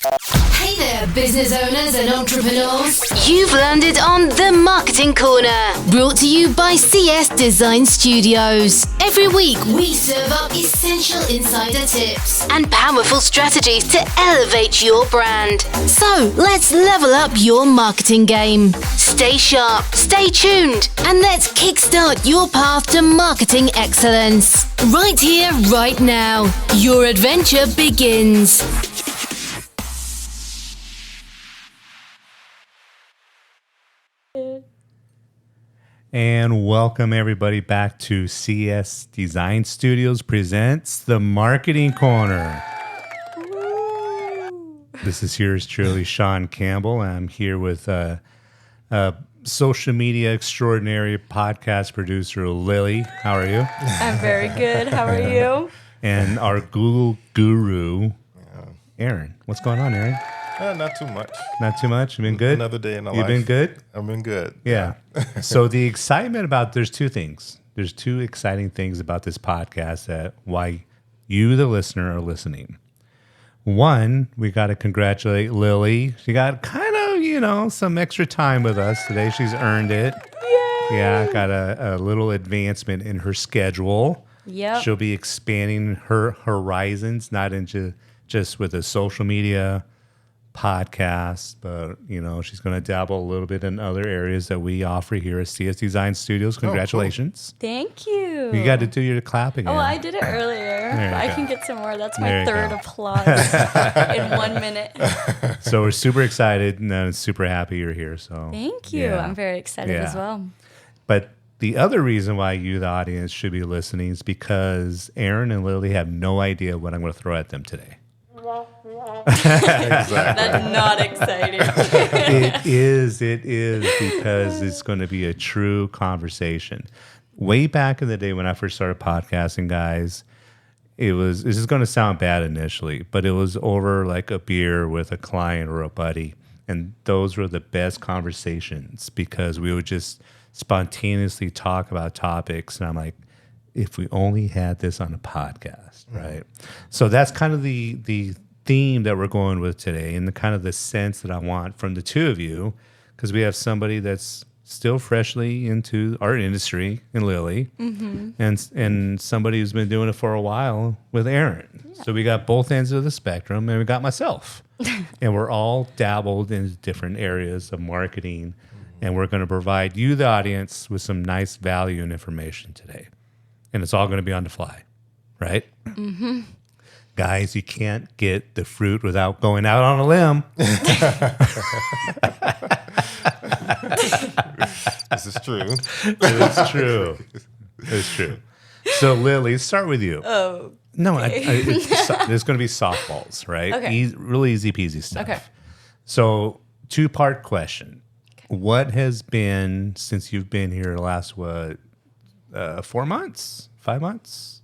Hey there, business owners and entrepreneurs. You've landed on The Marketing Corner, brought to you by CS Design Studios. Every week, we serve up essential insider tips and powerful strategies to elevate your brand. So, let's level up your marketing game. Stay sharp, stay tuned, and let's kickstart your path to marketing excellence. Right here, right now. Your adventure begins. And welcome everybody back to CS Design Studios presents The Marketing Corner. This is yours truly, Shawn Campbell. I'm here with social media extraordinary podcast producer Lily. How are you? I'm very good. How are you? And our Google guru, Aaron. What's going on, Aaron? Not too much. Not too much? You've been good? Another day in the life. You've been good? I've been good. Yeah. So the excitement there's two things. There's two exciting things about this podcast that why you, the listener, are listening. One, we got to congratulate Lily. She got kind of, some extra time with us today. She's earned it. Yay! Yeah, got a little advancement in her schedule. Yep. She'll be expanding her horizons, not into just with a social media podcast, but she's going to dabble a little bit in other areas that we offer here at CS Design Studios. Congratulations. Thank you. You got to do your clap again. Oh, I did it earlier. I can get some more. That's my third applause in 1 minute. So we're super excited and super happy you're here. So Thank you. Yeah. I'm very excited as well. But the other reason why you, the audience, should be listening is because Aaron and Lily have no idea what I'm going to throw at them today. That's not exciting. It is because it's going to be a true conversation. Way back in the day when I first started podcasting, guys, this is going to sound bad initially, but it was over like a beer with a client or a buddy. And those were the best conversations because we would just spontaneously talk about topics. And I'm like, if we only had this on a podcast, right? So that's kind of the theme that we're going with today and the kind of the sense that I want from the two of you, because we have somebody that's still freshly into our industry in Lily and somebody who's been doing it for a while with Aaron. Yeah. So we got both ends of the spectrum and we got myself. And we're all dabbled in different areas of marketing and we're going to provide you, the audience, with some nice value and information today. And it's all going to be on the fly, right? Mm-hmm. Guys, you can't get the fruit without going out on a limb. This is true. It's true. It's true. So, Lily, let's start with you. Oh. No, there's going to be softballs, right? Okay. Really easy peasy stuff. Okay. So, two-part question. Okay. What has been, since you've been here the last, 4 months? 5 months?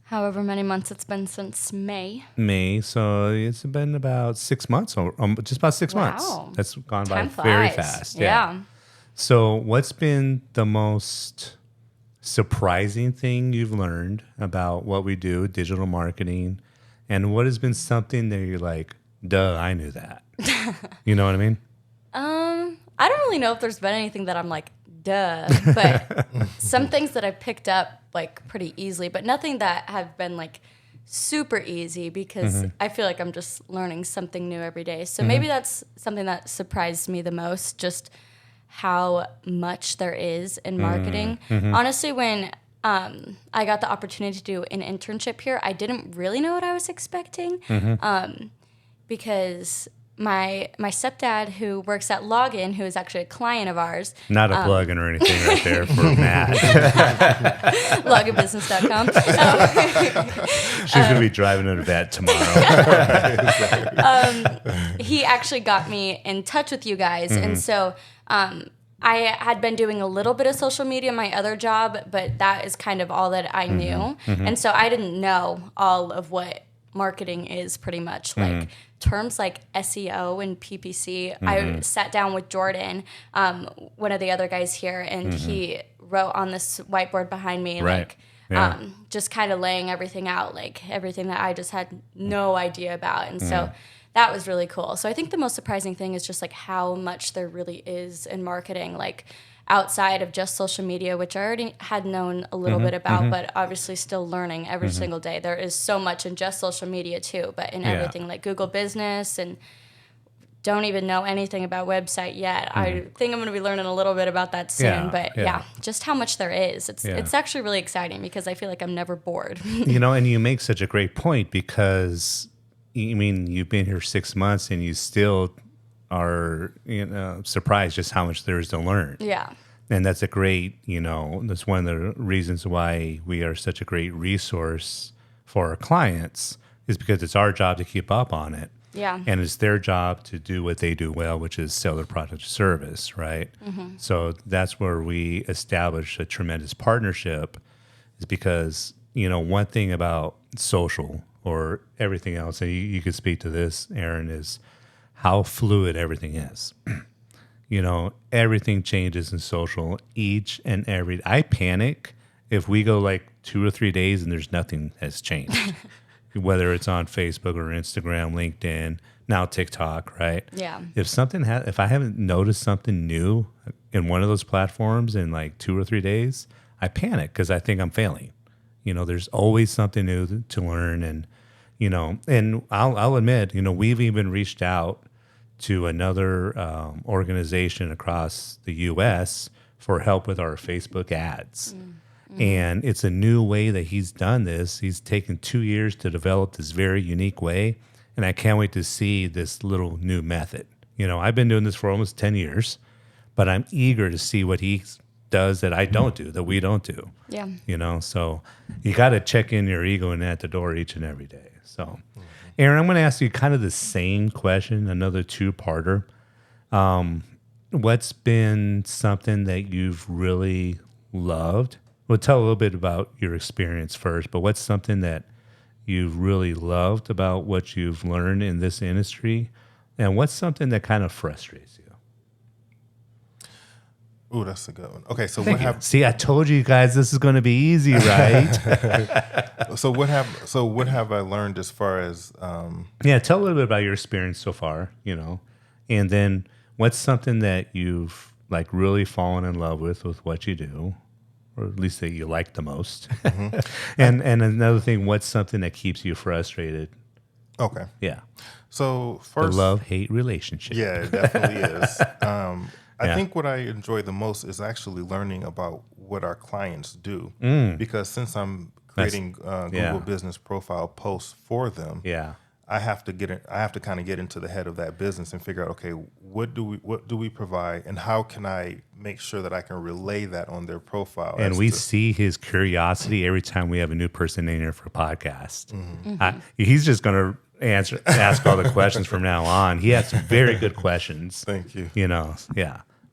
However many months it's been since May. So it's been about 6 months, or just about 6 months. That's gone by very fast. Yeah. So what's been the most surprising thing you've learned about what we do, digital marketing, and what has been something that you're like, duh, I knew that. You know what I mean? I don't really know if there's been anything that I'm like, duh, but some things that I picked up like pretty easily, but nothing that have been like super easy because I feel like I'm just learning something new every day. So maybe that's something that surprised me the most, just how much there is in marketing. Honestly, when I got the opportunity to do an internship here, I didn't really know what I was expecting because my stepdad, who works at Login, who is actually a client of ours. Not a plug-in or anything right there for Matt. Loginbusiness.com. She's going to be driving to that tomorrow. He actually got me in touch with you guys. And so I had been doing a little bit of social media in my other job, but that is kind of all that I knew. And so I didn't know all of what marketing is pretty much. Like terms like SEO and PPC. I sat down with Jordan, one of the other guys here, and he wrote on this whiteboard behind me, just kind of laying everything out, like everything that I just had no idea about. And so that was really cool. So I think the most surprising thing is just like how much there really is in marketing, like outside of just social media, which I already had known a little bit about, but obviously still learning every single day. There is so much in just social media too, but in everything like Google Business, and don't even know anything about website yet. I think I'm going to be learning a little bit about that soon, but just how much there is. It's actually really exciting because I feel like I'm never bored. And you make such a great point because you've been here 6 months and you still are surprised just how much there is to learn. Yeah. And that's a great, that's one of the reasons why we are such a great resource for our clients is because it's our job to keep up on it. Yeah. And it's their job to do what they do well, which is sell their product or service, right? So that's where we establish a tremendous partnership is because, one thing about social or everything else, and you could speak to this, Aaron, is how fluid everything is. Everything changes in social each and every. I panic if we go like 2 or 3 days and there's nothing has changed, whether it's on Facebook or Instagram, LinkedIn, now TikTok, right? Yeah. If I haven't noticed something new in one of those platforms in like 2 or 3 days, I panic because I think I'm failing. There's always something new to learn, and and I'll admit, we've even reached out to another organization across the U.S. for help with our Facebook ads. And it's a new way that he's done this. He's taken 2 years to develop this very unique way, and I can't wait to see this little new method. I've been doing this for almost 10 years, but I'm eager to see what he does that I don't do, that we don't do. Yeah. So you got to check in your ego and at the door each and every day. So, Aaron, I'm going to ask you kind of the same question, another two-parter. What's been something that you've really loved? Well, tell a little bit about your experience first, but what's something that you've really loved about what you've learned in this industry? And what's something that kind of frustrates you? Ooh, that's a good one. Okay, so See, I told you guys this is going to be easy, right? So what have I learned as far as tell a little bit about your experience so far, and then what's something that you've like really fallen in love with what you do, or at least that you like the most. and another thing, what's something that keeps you frustrated? Okay. Yeah. So first, the love-hate relationship. Yeah, it definitely is. I think what I enjoy the most is actually learning about what our clients do, because since I'm creating Google Business Profile posts for them, I have to kind of get into the head of that business and figure out, okay, what do we provide, and how can I make sure that I can relay that on their profile? And we see his curiosity every time we have a new person in here for a podcast. He's just going to ask all the questions from now on. He has some very good questions. Thank you.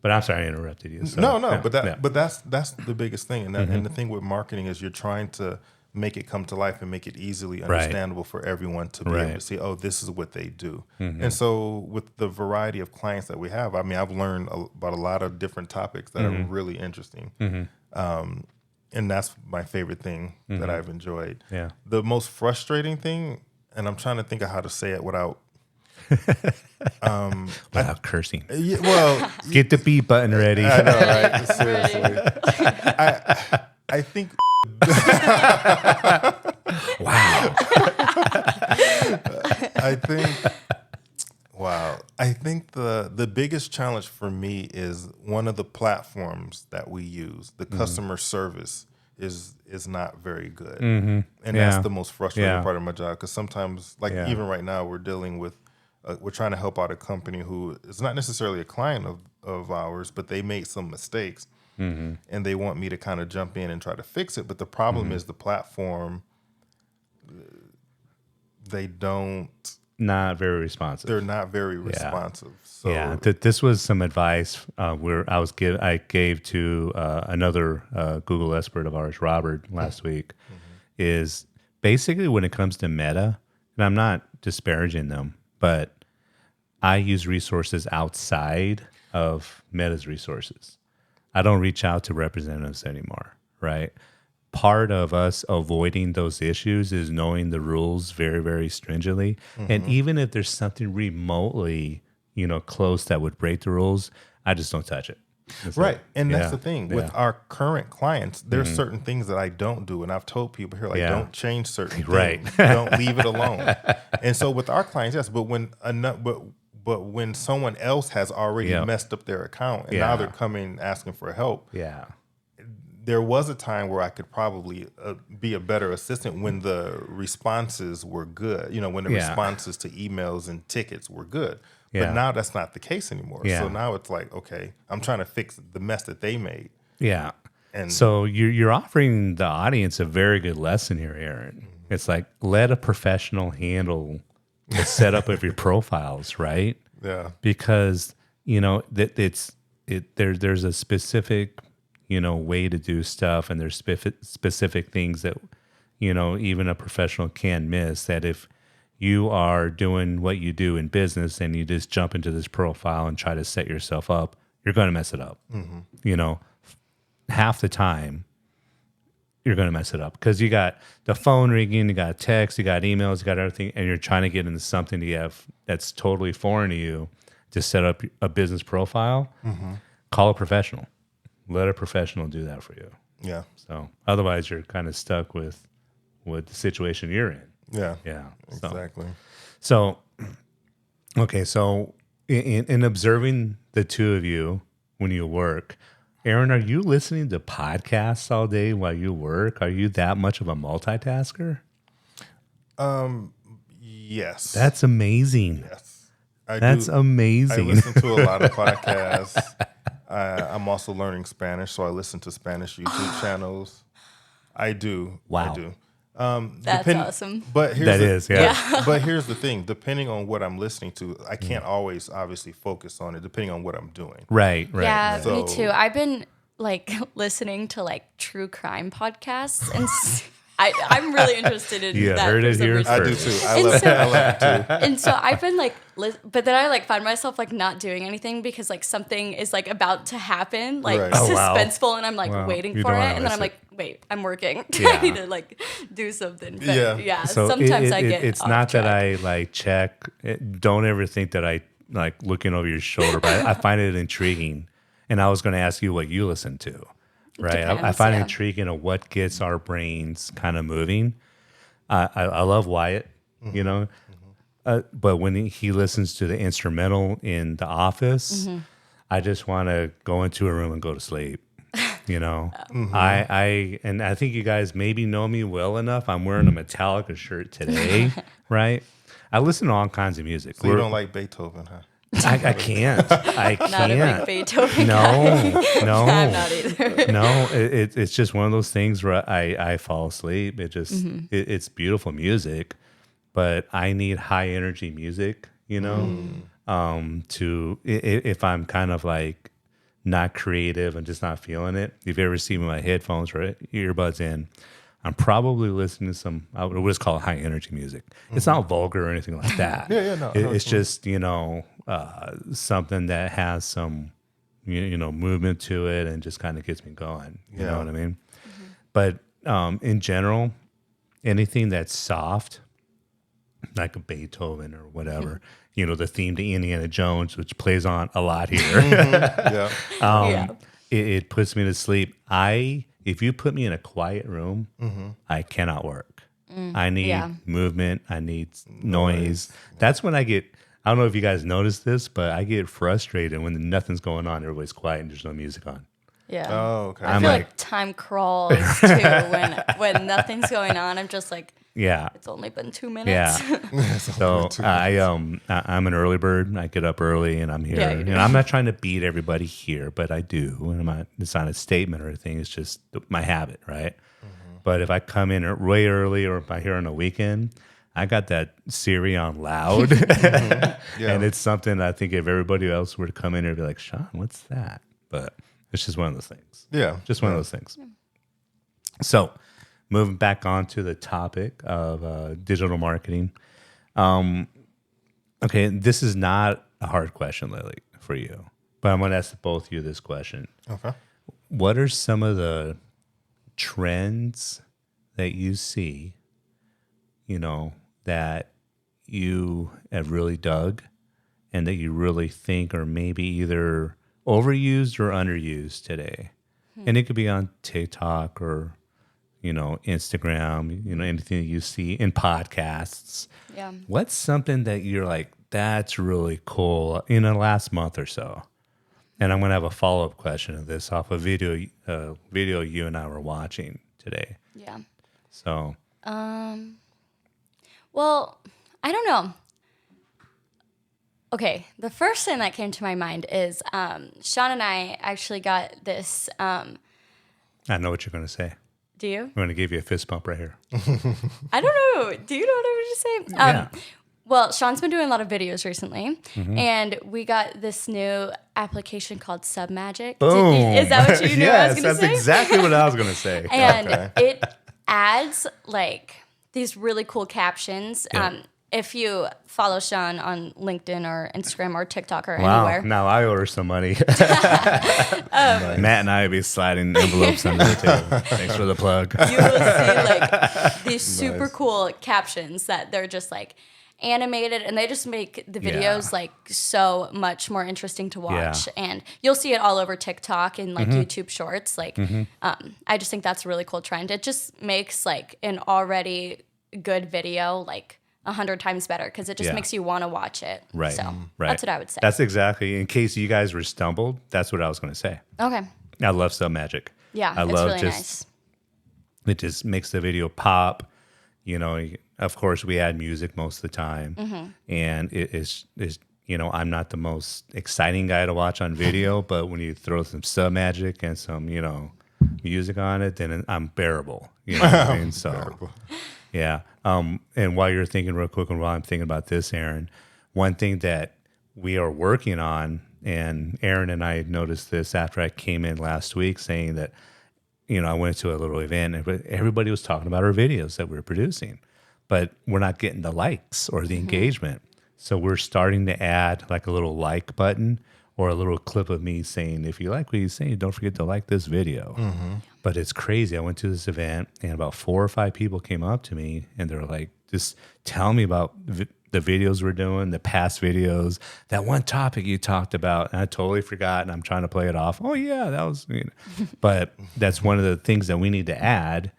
But I'm sorry I interrupted you. So, No, but that's the biggest thing, and the thing with marketing is you're trying to make it come to life and make it easily understandable for everyone to be able to see, oh, this is what they do. And so with the variety of clients that we have, I've learned about a lot of different topics that are really interesting. And that's my favorite thing that I've enjoyed. Yeah. The most frustrating thing, and I'm trying to think of how to say it without cursing. Well, get the beep button ready. I know, right? Seriously. I think. Wow. I think the biggest challenge for me is one of the platforms that we use. The customer service is not very good, and that's the most frustrating part of my job. Because sometimes, even right now, we're dealing with. We're trying to help out a company who is not necessarily a client of ours, but they made some mistakes, and they want me to kind of jump in and try to fix it. But the problem is the platform, not very responsive. They're not very responsive. So this was some advice I gave to another Google expert of ours, Robert, last week. Is basically when it comes to Meta, and I'm not disparaging them, but I use resources outside of Meta's resources. I don't reach out to representatives anymore, right? part of us avoiding those issues is knowing the rules very, very stringently. And even if there's something remotely, close that would break the rules, I just don't touch it. Right. And that's the thing. With our current clients, there's certain things that I don't do. And I've told people here, don't change certain things. Don't leave it alone. And so with our clients, yes, but when someone else has already messed up their account and now they're coming asking for help. Yeah. There was a time where I could probably be a better assistant when the responses were good, when the responses to emails and tickets were good. Yeah. But now that's not the case anymore. Yeah. So now it's like, okay, I'm trying to fix the mess that they made. Yeah. And so you're offering the audience a very good lesson here, Aaron. It's like, let a professional handle the setup of your profiles, right? Yeah. Because, there's a specific way to do stuff, and there's specific things that even a professional can miss. That if you are doing what you do in business and you just jump into this profile and try to set yourself up, you're going to mess it up. Half the time you're going to mess it up because you got the phone ringing, you got text, you got emails, you got everything, and you're trying to get into something that's totally foreign to you to set up a business profile. Call a professional. Let a professional do that for you. Yeah. So otherwise, you're kind of stuck with the situation you're in. Yeah. Yeah. Exactly. So okay. So in observing the two of you when you work, Aaron, are you listening to podcasts all day while you work? Are you that much of a multitasker? Yes. That's amazing. Yes. That's amazing. I listen to a lot of podcasts. I'm also learning Spanish, so I listen to Spanish YouTube channels. I do. Wow. I do. That's awesome. But here's yeah. But here's the thing: depending on what I'm listening to, I can't always obviously focus on it. Depending on what I'm doing. Right. Yeah, Right. me too. I've been listening to true crime podcasts, and I'm really interested in that. Heard it here I do too. I love it too. And so I've been but then I find myself not doing anything because something is about to happen, Right. suspenseful, and I'm Wow. waiting You for don't it, wanna and then I'm miss wait, I'm working. Yeah. I need to do something. But yeah, So sometimes I get. It's off not track. that I check. Don't ever think that I looking over your shoulder, but I find it intriguing. And I was going to ask you what you listen to, right? I Depends, find it yeah. intriguing of what gets our brains kind of moving. I love Wyatt, but when he listens to the instrumental in The Office, I just want to go into a room and go to sleep. I think you guys maybe know me well enough. I'm wearing a Metallica shirt today, right? I listen to all kinds of music. So you don't like Beethoven, huh? I can't. I can't. Not a big Beethoven No, guy. no, I'm not either. no. It's just one of those things where I fall asleep. It's beautiful music, but I need high energy music. If I'm kind of not creative and just not feeling it. If you ever see me with my headphones or earbuds in, I'm probably listening to some, I would just call it high energy music. It's not vulgar or anything like that. No. It's just, something that has some, movement to it and just kind of gets me going. You know what I mean? But in general, anything that's soft, like a Beethoven or whatever, the theme to Indiana Jones, which plays on a lot here. It puts me to sleep. If you put me in a quiet room, I cannot work. I need movement. I need noise. That's when I get, I don't know if you guys notice this, but I get frustrated when nothing's going on. Everybody's quiet and there's no music on. Yeah. Oh, okay. I feel like time crawls too when nothing's going on. I'm just yeah. It's only been 2 minutes. Yeah. So I'm an early bird. I get up early and I'm here. Yeah, you do. I'm not trying to beat everybody here, but I do. And it's not a statement or anything. It's just my habit, right? But if I come in way early or if I'm here on a weekend, I got that Siri on loud. And it's something I think if everybody else were to come in and be like, Shawn, what's that? But it's just one of those things. Yeah. Just one of those things. So moving back on to the topic of digital marketing. Okay, this is not a hard question, Lily, for you. But I'm going to ask both of you this question. Okay. What are some of the trends that you see, that you have really dug and that you really think are maybe either overused or underused today? And it could be on TikTok or, Instagram, anything that you see in podcasts. Yeah. What's something that you're like, that's really cool in the last month or so? And I'm going to have a follow-up question of this off a video you and I were watching today. Yeah. So. Well, I don't know. Okay, the first thing that came to my mind is Shawn and I actually got this. I know what you're going to say. Do you? I'm going to give you a fist bump right here. I don't know. Do you know what I was just saying? Yeah. Well, Shawn's been doing a lot of videos recently, Mm-hmm. and we got this new application called Submagic. Boom. Is that what you knew I was Yes, going to say? that's exactly what I was going to say. And it adds like these really cool captions. Yeah. If you follow Shawn on LinkedIn or Instagram or TikTok or Wow, anywhere. now I owe her some money. Matt and I will be sliding envelopes under the table. Thanks for the plug. You will see like these super cool captions that they're just like animated, and they just make the videos like so much more interesting to watch. Yeah. And you'll see it all over TikTok and like YouTube Shorts. Like, I just think that's a really cool trend. It just makes like an already good video like 100 times better because it just makes you want to watch it. Right. So right. that's what I would say. That's exactly, in case you guys were stumbled, that's what I was going to say. Okay. I love Submagic. Yeah, I it's love really just, nice. It just makes the video pop. Of course, we add music most of the time. And it is, I'm not the most exciting guy to watch on video, but when you throw some Submagic and some, music on it, then I'm bearable. You know what I mean? So, yeah. And while you're thinking real quick, and while I'm thinking about this, Aaron, one thing that we are working on, and Aaron and I noticed this after I came in last week, saying that, I went to a little event and everybody was talking about our videos that we were producing, but we're not getting the likes or the engagement. So we're starting to add like a little like button or a little clip of me saying, if you like what he's saying, don't forget to like this video. But it's crazy. I went to this event and about 4 or 5 people came up to me and they're like, just tell me about the videos we're doing, the past videos, that one topic you talked about. And I totally forgot and I'm trying to play it off. Oh yeah, that was, but that's one of the things that we need to add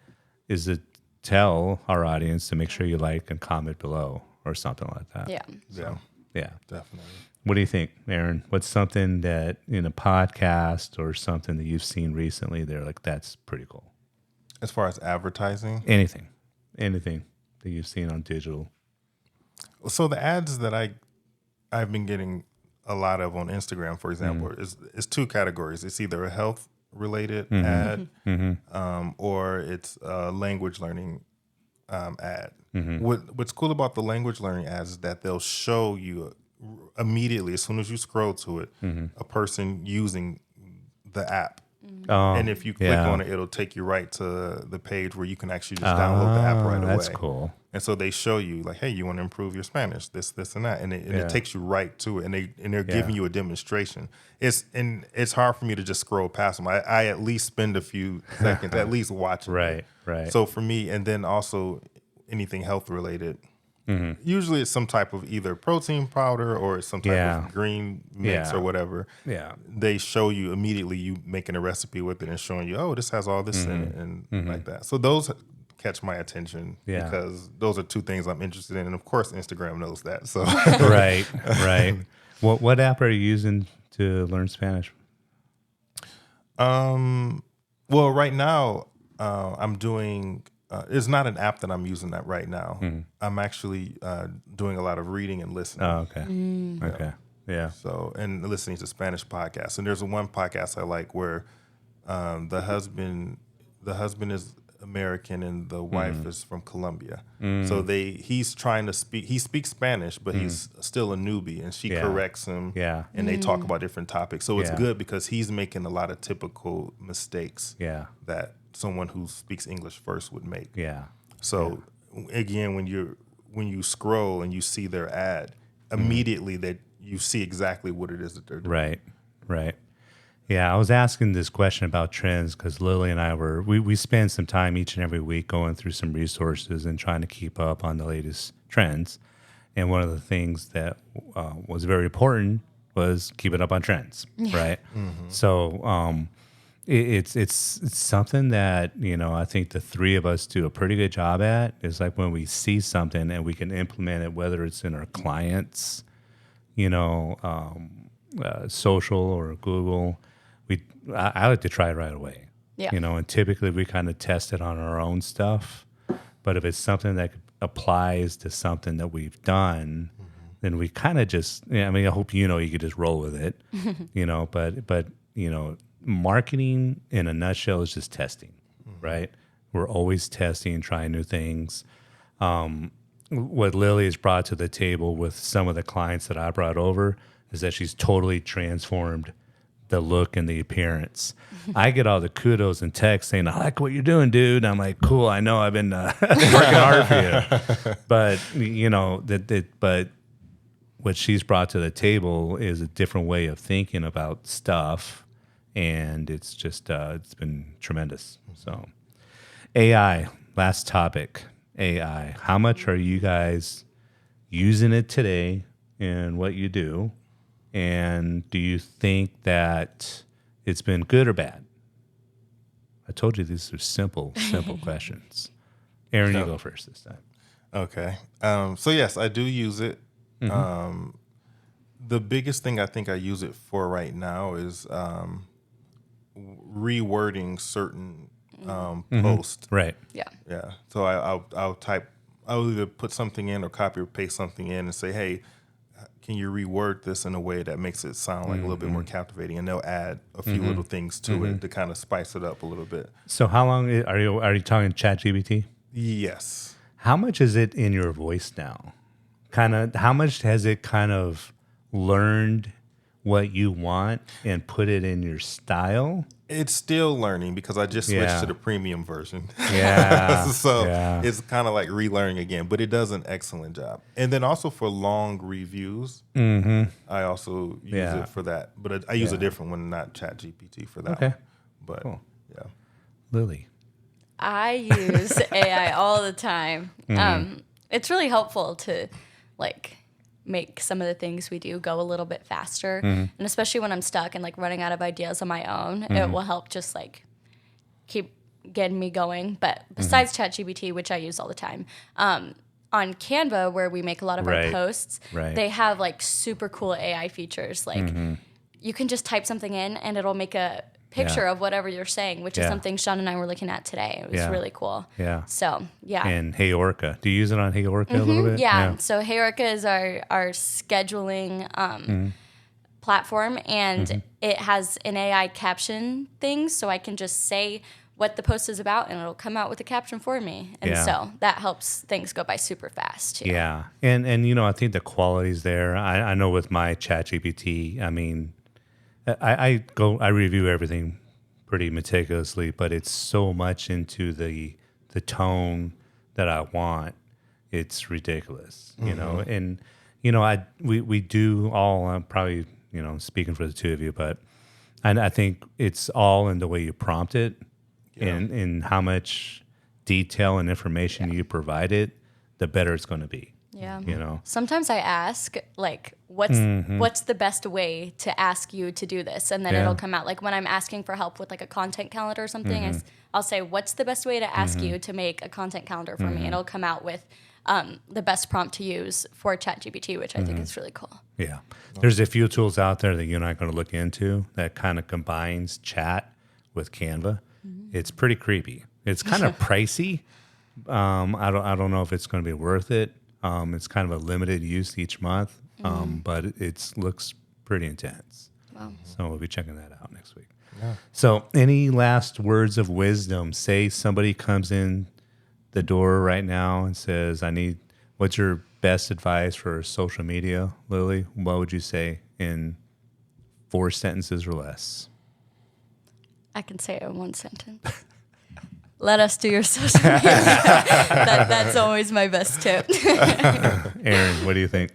is to tell our audience to make sure you like and comment below or something like that. Yeah. Yeah, Yeah. definitely. What do you think, Aaron? What's something that in a podcast or something that you've seen recently they're like, that's pretty cool? As far as advertising, Anything that you've seen on digital. so the ads that I've been getting a lot of on Instagram, for example, is 2 categories. It's either a health related ad, or it's a language learning ad. What's cool about the language learning ads is that they'll show you immediately, as soon as you scroll to it, a person using the app. And if you click on it, it'll take you right to the page where you can actually just download the app right away. That's cool. And so they show you like, hey, you want to improve your Spanish, this, and that, and it takes you right to it, and they're giving you a demonstration. It's hard for me to just scroll past them. I at least spend a few seconds at least watching. Right. So for me, and then also anything health related. Usually it's some type of either protein powder or it's some type of green mix or whatever. Yeah. They show you immediately you making a recipe with it and showing you, oh, this has all this in it and like that. So those catch my attention because those are 2 things I'm interested in. And of course, Instagram knows that. So Right. What app are you using to learn Spanish? Well, right now I'm doing... it's not an app that I'm using that right now. I'm actually doing a lot of reading and listening. Oh, okay. Okay. Yeah. So, and listening to Spanish podcasts. And there's one podcast I like where the husband is American and the wife is from Colombia. So he's trying to he speaks Spanish, but he's still a newbie, and she corrects him. Yeah. And they talk about different topics. So it's good because he's making a lot of typical mistakes. Yeah. That someone who speaks English first would make. Yeah. So again, when you scroll and you see their ad, immediately that you see exactly what it is that they're doing. Right. Yeah, I was asking this question about trends because Lily and I we spend some time each and every week going through some resources and trying to keep up on the latest trends. And one of the things that was very important was keeping up on trends, right? So it's something that, I think the three of us do a pretty good job at. Is like when we see something and we can implement it, whether it's in our clients, social or Google. I like to try it right away. Yeah. And typically we kind of test it on our own stuff. But if it's something that applies to something that we've done, then we kind of just, I hope you could just roll with it, but marketing in a nutshell is just testing, right? We're always testing, trying new things. What Lily has brought to the table with some of the clients that I brought over is that she's totally transformed the look and the appearance. I get all the kudos and texts saying, "I like what you're doing, dude." And I'm like, "Cool, I know I've been working hard for you." But but what she's brought to the table is a different way of thinking about stuff, and it's just it's been tremendous. So, AI, last topic, AI. How much are you guys using it today in what you do? And do you think that it's been good or bad? I told you these are simple questions. Aaron, you go first this time. Okay. So yes, I do use it. The biggest thing I think I use it for right now is rewording certain posts. Right. Yeah. Yeah. So I'll either put something in or copy or paste something in and say, "Hey, can you reword this in a way that makes it sound like a little bit more captivating?" And they'll add a few little things to it to kind of spice it up a little bit. So how long are you talking ChatGPT? Yes. How much is it in your voice now? How much has it kind of learned what you want and put it in your style? It's still learning because I just switched to the premium version. Yeah. It's kind of like relearning again, but it does an excellent job. And then also for long reviews, I also use it for that. But I use a different one, not ChatGPT for that. Okay. One. But cool. Yeah. Lily. I use AI all the time. It's really helpful to make some of the things we do go a little bit faster. And especially when I'm stuck and running out of ideas on my own, it will help just keep getting me going. But besides ChatGPT, which I use all the time, on Canva, where we make a lot of our posts, they have super cool AI features. You can just type something in and it'll make a picture of whatever you're saying, which is something Shawn and I were looking at today. It was really cool. Yeah. So, yeah. And Hey Orca. Do you use it on Hey Orca a little bit? Yeah. So Hey Orca is our scheduling platform, and it has an AI caption thing, so I can just say what the post is about, and it'll come out with a caption for me. And so that helps things go by super fast, too. Yeah. And I think the quality's there. I know with my ChatGPT, I review everything pretty meticulously, but it's so much into the tone that I want. It's ridiculous, you know. And we do all. I'm probably speaking for the two of you, but I think it's all in the way you prompt it, and in how much detail and information you provide it, the better it's going to be. Yeah. Sometimes I ask, what's the best way to ask you to do this? And then it'll come out. When I'm asking for help with a content calendar or something, I'll say, what's the best way to ask you to make a content calendar for me? And it'll come out with the best prompt to use for ChatGPT, which I think is really cool. Yeah. There's a few tools out there that you and I are going to look into that kind of combines chat with Canva. It's pretty creepy. It's kind of pricey. I don't know if it's going to be worth it. It's kind of a limited use each month, but it looks pretty intense. Wow. So we'll be checking that out next week. Yeah. So any last words of wisdom? Say somebody comes in the door right now and says, what's your best advice for social media, Lily? What would you say in 4 sentences or less? I can say it in 1 sentence. Let us do your social media. That's always my best tip. Aaron, what do you think?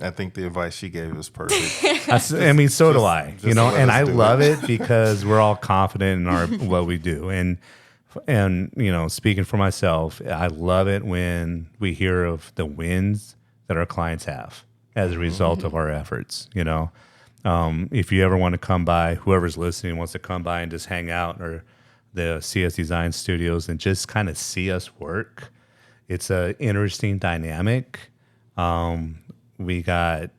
I think the advice she gave was perfect. I mean, so do I. You know, and I love it because we're all confident in our what we do. And you know, speaking for myself, I love it when we hear of the wins that our clients have as a result of our efforts. You know, if you ever want to come by, whoever's listening wants to come by and just hang out or the CS Design Studios and just kind of see us work. It's an interesting dynamic. We got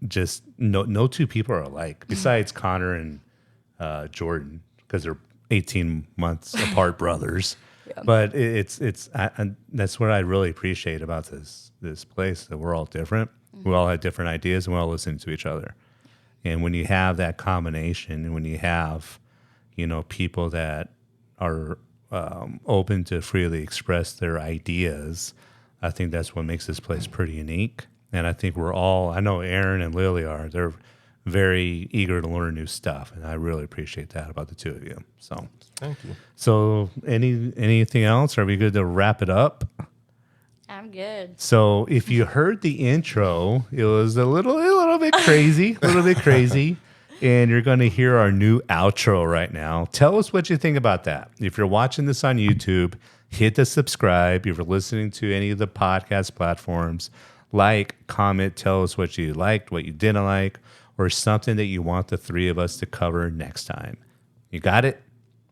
just no two people are alike besides Connor and Jordan because they're 18 months apart brothers. Yeah. But that's what I really appreciate about this place, that we're all different. We all have different ideas and we all listen to each other. And when you have that combination and when you have, you know, people that are open to freely express their ideas, I think that's what makes this place pretty unique. And I think I know Aaron and Lily they're very eager to learn new stuff. And I really appreciate that about the two of you. So thank you. So anything else? Are we good to wrap it up? I'm good. So if you heard the intro, it was a little bit crazy, and you're going to hear our new outro right now. Tell us what you think about that. If you're watching this on YouTube, hit the subscribe. If you're listening to any of the podcast platforms, like, comment, tell us what you liked, what you didn't like, or something that you want the three of us to cover next time. You got it?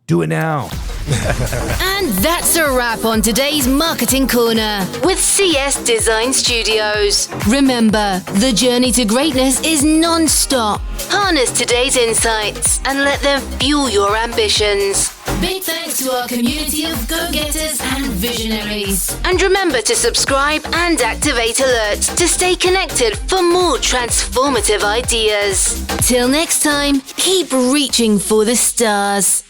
Do it now. And that's a wrap on today's Marketing Corner with CS Design Studios. Remember, the journey to greatness is non-stop. Harness today's insights and let them fuel your ambitions. Big thanks to our community of go-getters and visionaries. And remember to subscribe and activate alerts to stay connected for more transformative ideas. Till next time, keep reaching for the stars.